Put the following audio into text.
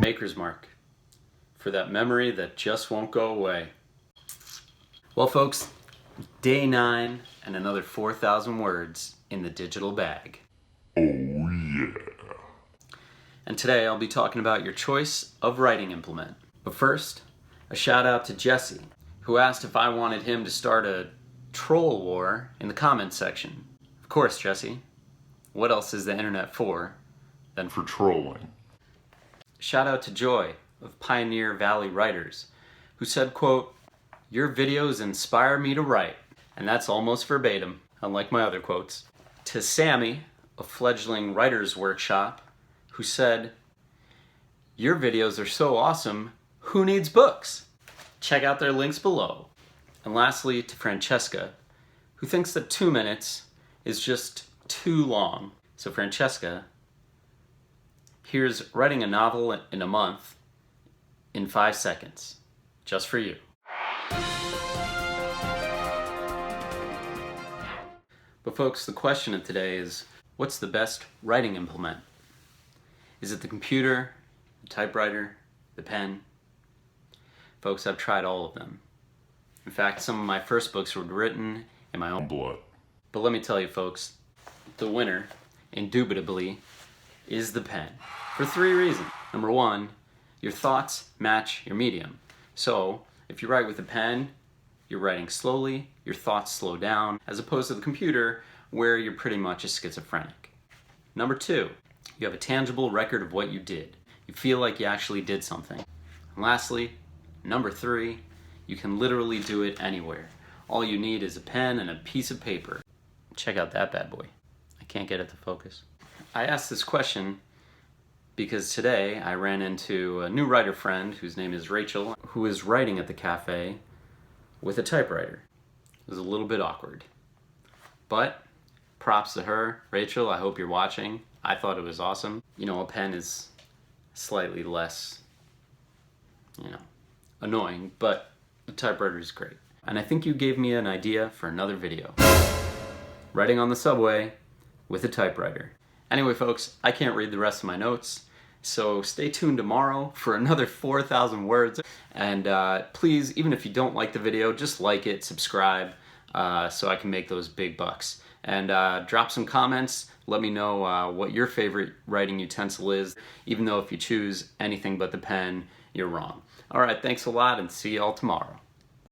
maker's mark for that memory that just won't go away. Well folks, day 9 and another 4,000 words in the digital bag. Oh yeah. And today I'll be talking about your choice of writing implement. But first, a shout out to Jesse, who asked if I wanted him to start a troll war in the comments section. Of course, Jesse. What else is the internet for than For trolling. Shout out to Joy of Pioneer Valley Writers, who said, quote, "Your videos inspire me to write." And that's almost verbatim, unlike my other quotes. To Sammy of Fledgling Writers Workshop, who said, "Your videos are so awesome, who needs books?" Check out their links below. And lastly, to Francesca, who thinks that 2 minutes is just too long. So Francesca, here's writing a novel in a month in 5 seconds, just for you. But folks, the question of today is, what's the best writing implement? Is it the computer, the typewriter, the pen? Folks, I've tried all of them. In fact, some of my first books were written in my own Blood. But let me tell you folks, the winner, indubitably, is the pen. For 3 reasons. Number 1, your thoughts match your medium. So, if you write with a pen, you're writing slowly, your thoughts slow down, as opposed to the computer, where you're pretty much a schizophrenic. Number 2, you have a tangible record of what you did. You feel like you actually did something. And lastly, number 3, you can literally do it anywhere. All you need is a pen and a piece of paper. Check out that bad boy. I can't get it to focus. I asked this question because today I ran into a new writer friend whose name is Rachel, who is writing at the cafe with a typewriter. It was a little bit awkward. But props to her. Rachel, I hope you're watching. I thought it was awesome. You know, a pen is slightly less, annoying, but the typewriter is great. And I think you gave me an idea for another video. Writing on the subway with a typewriter. Anyway, folks, I can't read the rest of my notes, so stay tuned tomorrow for another 4,000 words. And please, even if you don't like the video, just like it, subscribe, so I can make those big bucks. And drop some comments. Let me know what your favorite writing utensil is, even though if you choose anything but the pen, you're wrong. All right, thanks a lot, and see y'all tomorrow.